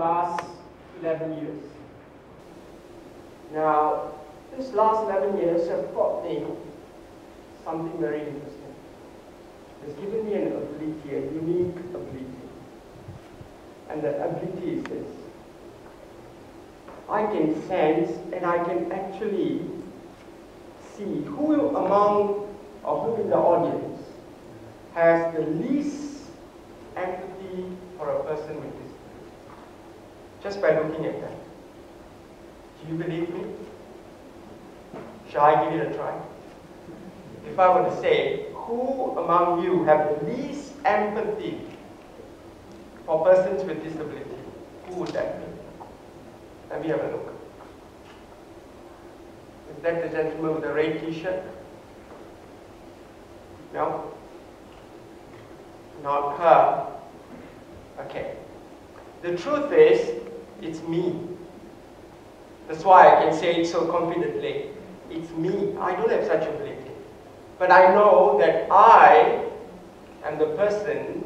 last 11 years. Now, this last 11 years have taught me something very interesting. It's given me an ability, a unique ability. And the ability is this. I can sense and I can actually see who among or who in the audience has the least empathy for a person with disability. Just by looking at that. Do you believe me? Shall I give it a try? If I were to say, who among you have the least empathy for persons with disability, who would that be? Let me have a look. Is that the gentleman with the red t-shirt? No? Not her. Okay. The truth is, it's me. That's why I can say it so confidently. It's me. I don't have such ability. But I know that I am the person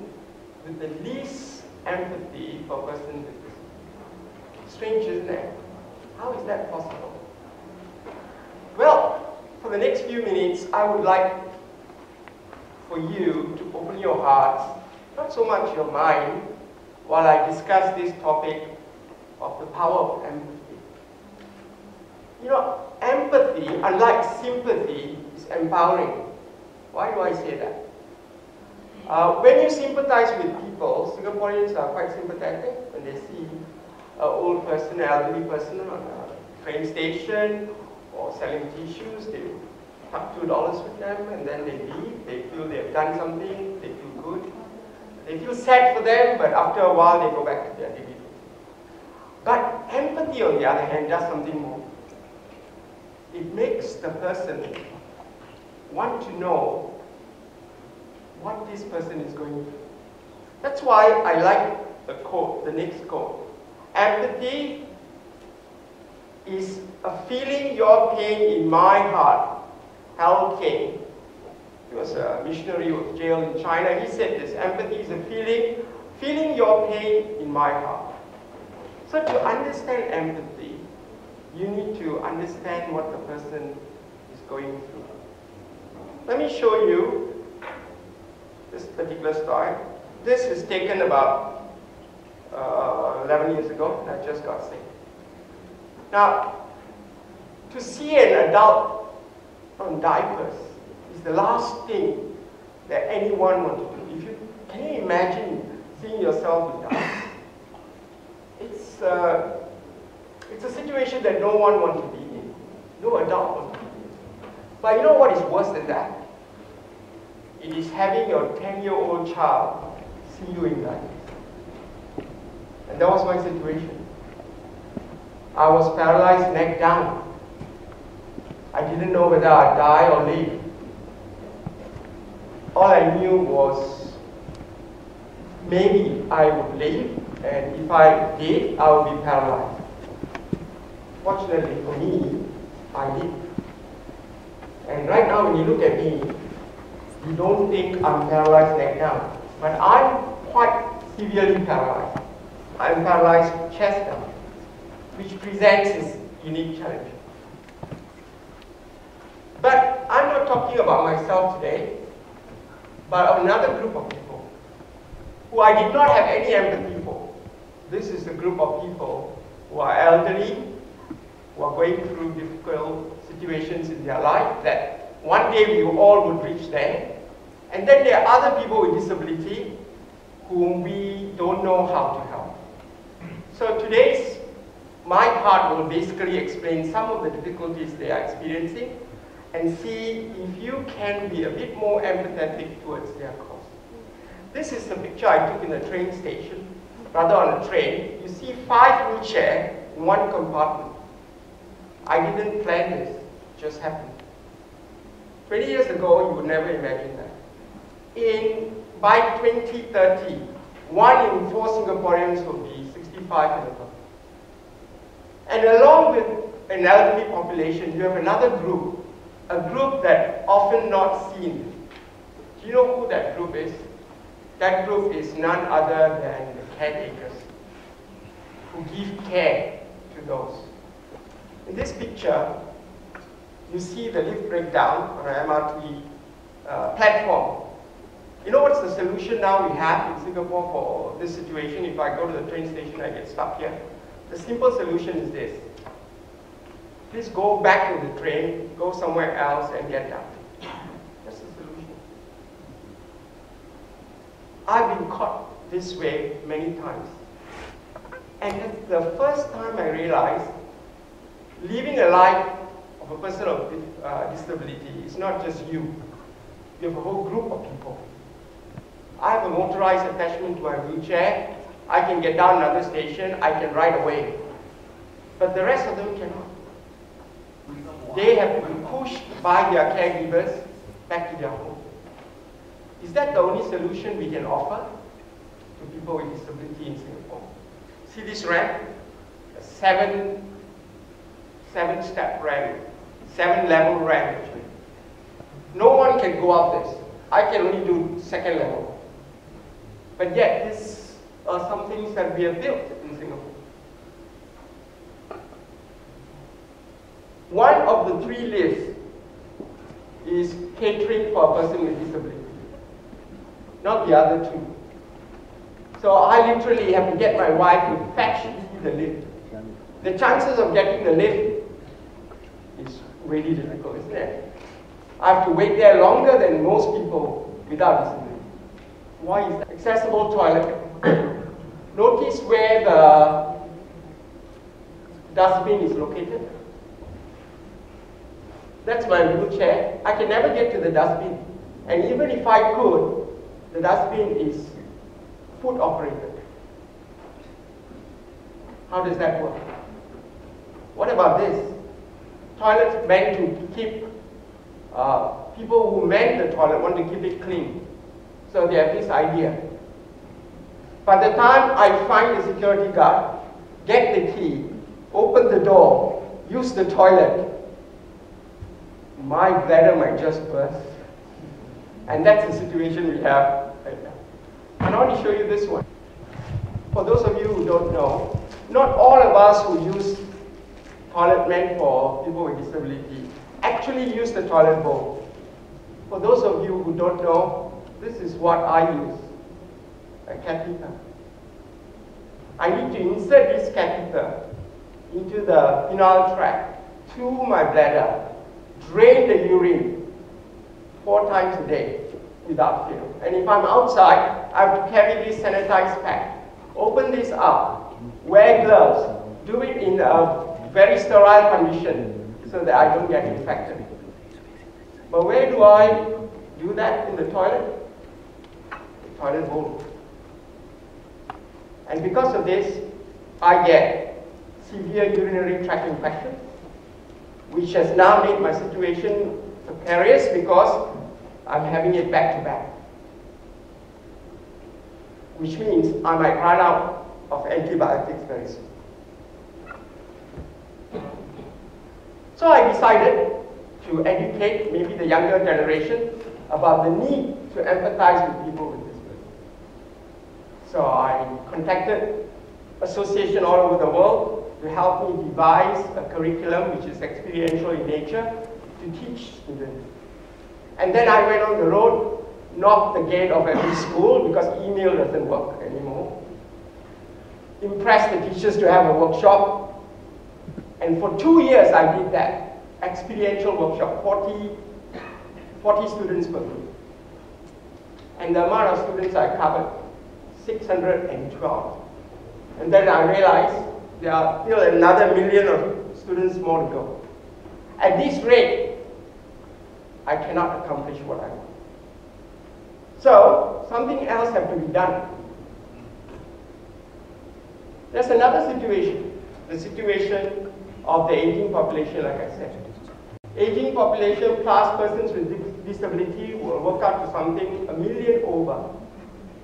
with the least empathy for a person with disability. Strange, isn't it? How is that possible? Well, for the next few minutes, I would like for you to open your hearts, not so much your mind, while I discuss this topic of the power of empathy. You know, empathy, unlike sympathy, is empowering. Why do I say that? When you sympathize with people, Singaporeans are quite sympathetic when they see an old person, an elderly person on a train station or selling tissues. They tuck $2 with them and then they leave. They feel they've done something, they feel good. They feel sad for them, but after a while they go back to their daily life. But empathy, on the other hand, does something more. It makes the person want to know what this person is going through. That's why I like the quote, the next quote. Empathy is a feeling your pain in my heart. Hal King, he was a missionary who was jailed in China. He said this, empathy is a feeling your pain in my heart. So to understand empathy, you need to understand what the person is going through. Let me show you this particular story. This is taken about 11 years ago, and I just got sick. Now, to see an adult on diapers is the last thing that anyone wants to do. Can you imagine seeing yourself with diapers? It's a situation that no one wants to be in. No adult wants to be in. But you know what is worse than that? It is having your 10-year-old child see you in diapers. And that was my situation. I was paralyzed neck down. I didn't know whether I'd die or live. All I knew was maybe I would live, and if I did, I would be paralyzed. Fortunately for me, I did. And right now, when you look at me, you don't think I'm paralyzed neck down. But I'm quite severely paralyzed. I'm paralyzed chest down, which presents this unique challenge. But I'm not talking about myself today, but of another group of people who I did not have any empathy for. This is a group of people who are elderly, who are going through difficult situations in their life, that one day we all would reach there. And then there are other people with disability whom we don't know how to help. So my part will basically explain some of the difficulties they are experiencing and see if you can be a bit more empathetic towards their cause. This is the picture I took in a train station, rather on a train. You see 5 wheelchairs in one compartment. I didn't plan this, it just happened. 20 years ago, you would never imagine that. By 2030, 1 in 4 Singaporeans will be 65 and above. And along with an elderly population, you have another group, a group that often not seen. Do you know who that group is? That group is none other than the caretakers, who give care to those. In this picture, you see the lift breakdown on an MRT platform. You know what's the solution now we have in Singapore for this situation? If I go to the train station, I get stuck here. The simple solution is this. Please go back to the train, go somewhere else and get down. That's the solution. I've been caught this way many times. And that's the first time I realized living a life of a person of disability is not just you. You have a whole group of people. I have a motorized attachment to my wheelchair. I can get down another station. I can ride away. But the rest of them cannot. They have been pushed by their caregivers back to their home. Is that the only solution we can offer to people with disability in Singapore? See this ramp? A seven-step ramp, 7-level ramp. No one can go up this. I can only do second level. But yet, these are some things that we have built in Singapore. One of the 3 lifts is catering for a person with disability, not the other 2. So I literally have to get my wife to fetch me the lift. The chances of getting the lift is really difficult, isn't it? I have to wait there longer than most people without disability. Why is that? Accessible toilet. Notice where the dustbin is located. That's my wheelchair. I can never get to the dustbin. And even if I could, the dustbin is foot operated. How does that work? What about this? Toilets meant to keep, people who man the toilet want to keep it clean. So they have this idea. By the time I find the security guard, get the key, open the door, use the toilet, my bladder might just burst. And that's the situation we have right now. And I want to show you this one. For those of you who don't know, not all of us who use toilet meant for people with disability actually use the toilet bowl. For those of you who don't know, this is what I use, a catheter. I need to insert this catheter into the penile tract to my bladder, drain the urine 4 times a day without fail. And if I'm outside, I have to carry this sanitized pack. Open this up, wear gloves, do it in a very sterile condition so that I don't get infected. But where do I do that in the toilet? The toilet bowl. And because of this, I get severe urinary tract infection, which has now made my situation precarious because I'm having it back to back. Which means I might run out of antibiotics very soon. So I decided to educate maybe the younger generation about the need to empathize with people with disability. So I contacted associations all over the world to help me devise a curriculum which is experiential in nature to teach students. And then I went on the road, knocked the gate of every school because email doesn't work anymore. Impressed the teachers to have a workshop. And for 2 years I did that, experiential workshop, 40 students per group. And the amount of students I covered, 612. And then I realized there are still another 1 million of students more to go. At this rate, I cannot accomplish what I want. So, something else has to be done. There's another situation, the situation of the aging population, like I said. Aging population plus persons with disability will work out to something 1 million over.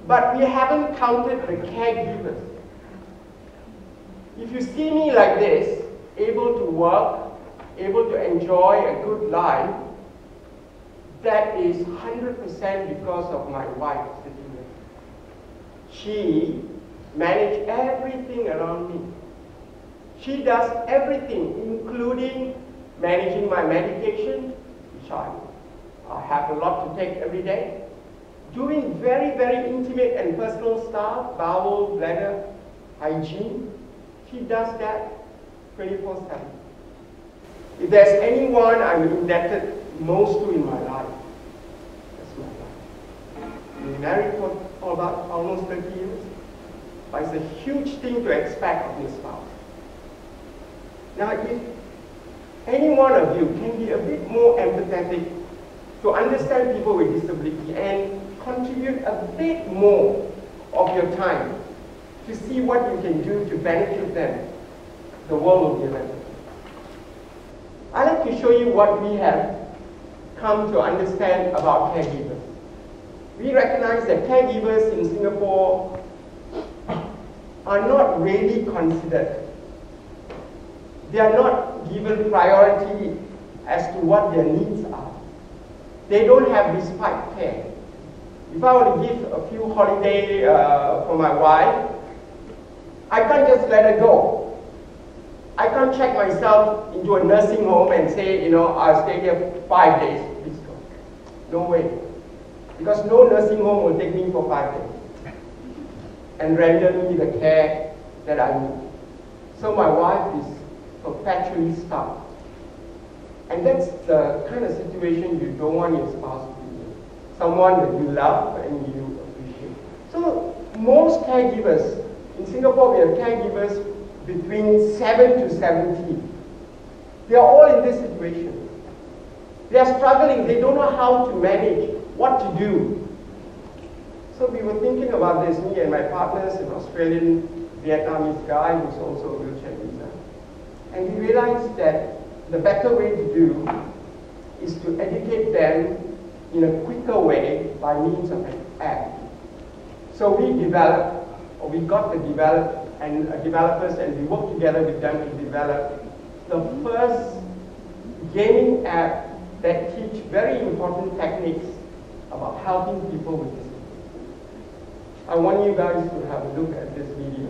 But we haven't counted the caregivers. If you see me like this, able to work, able to enjoy a good life, that is 100% because of my wife sitting there. She managed everything around me. She does everything, including managing my medication, which I have a lot to take every day, doing very, very intimate and personal stuff, bowel, bladder, hygiene. She does that 24/7. If there's anyone I'm indebted most to in my life, that's my wife. We've been married for about almost 30 years, but it's a huge thing to expect of your spouse. Now, if any one of you can be a bit more empathetic to understand people with disability and contribute a bit more of your time to see what you can do to benefit them, the world will be a better place. I'd like to show you what we have come to understand about caregivers. We recognize that caregivers in Singapore are not really considered. They are not given priority as to what their needs are. They don't have respite care. If I were to give a few holidays for my wife, I can't just let her go. I can't check myself into a nursing home and say, I'll stay here 5 days, please go. No way. Because no nursing home will take me for 5 days and render me the care that I need. So my wife is perpetually stuck. And that's the kind of situation you don't want your spouse to be in. Someone that you love and you appreciate. So most caregivers, in Singapore we have caregivers between 7 to 17. They are all in this situation. They are struggling, they don't know how to manage, what to do. So we were thinking about this, me and my partners, an Australian Vietnamese guy who's also a wheelchair user. And we realized that the better way to do is to educate them in a quicker way by means of an app. So we got the developers and we worked together with them to develop the first gaming app that teach very important techniques about helping people with disabilities. I want you guys to have a look at this video.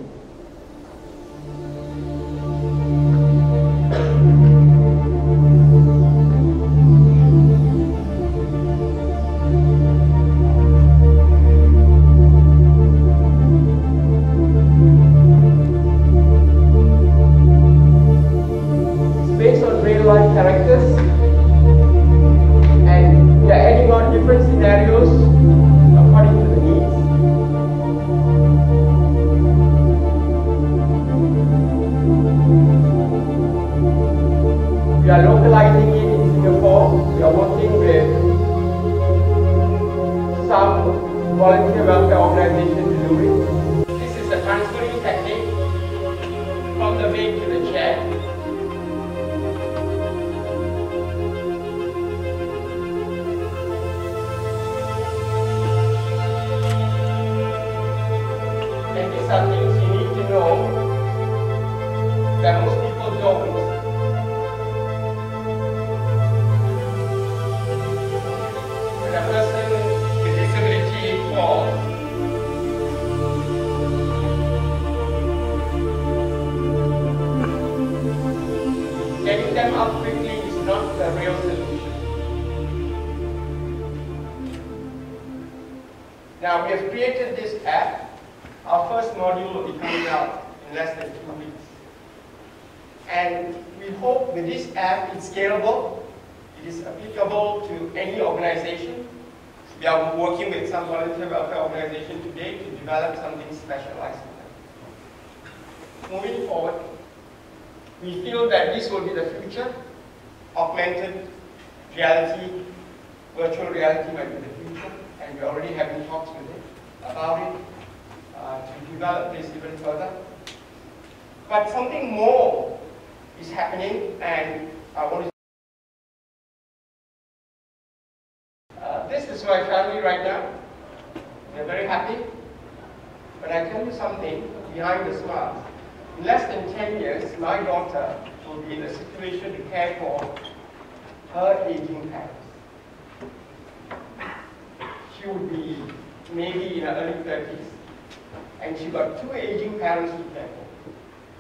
Characters, and we are adding on different scenarios according to the needs. We are localizing it in Singapore. We are working with some volunteer welfare organization to do it. This is a transferring technique from the bed to the chair. These are things you need to know that most people don't. When a person with disability falls, getting them up quickly is not the real solution. Now we have created this app. Our first module will be coming out in less than 2 weeks. And we hope with this app it's scalable, it is applicable to any organization. We are working with some volunteer welfare organization today to develop something specialized for them. Moving forward, we feel that this will be the future. Augmented reality, virtual reality might be the future, and we're already having talks with it about it. To develop this even further. But something more is happening, and I want to this is my family right now. They're very happy. But I tell you something behind the smiles. In less than 10 years, my daughter will be in a situation to care for her aging parents. She would be maybe in her early 30s. And she got 2 aging parents to care for.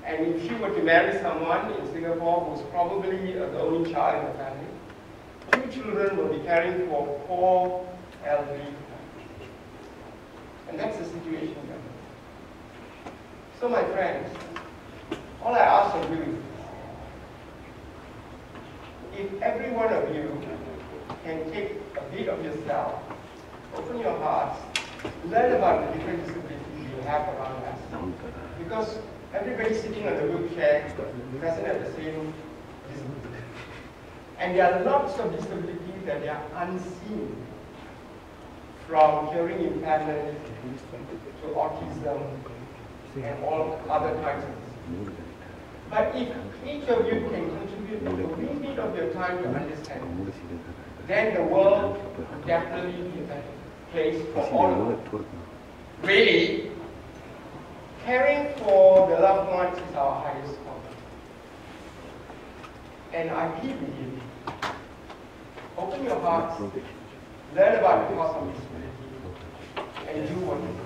And if she were to marry someone in Singapore who's probably the only child in the family, 2 children will be caring for 4 elderly. And that's the situation here. So my friends, all I ask of you, if every one of you can take a bit of yourself, open your hearts, learn about the different disabilities you have around us. Because everybody sitting on the wheelchair doesn't have the same disability. And there are lots of disabilities that they are unseen, from hearing impairment to autism and all other kinds of disabilities. But if each of you can contribute a wee bit of your time to understand, then the world will definitely be a better place for all of us. Really, caring for the loved ones is our highest calling. And I plead with you, open your hearts, learn about the cause of disability, and do what you can.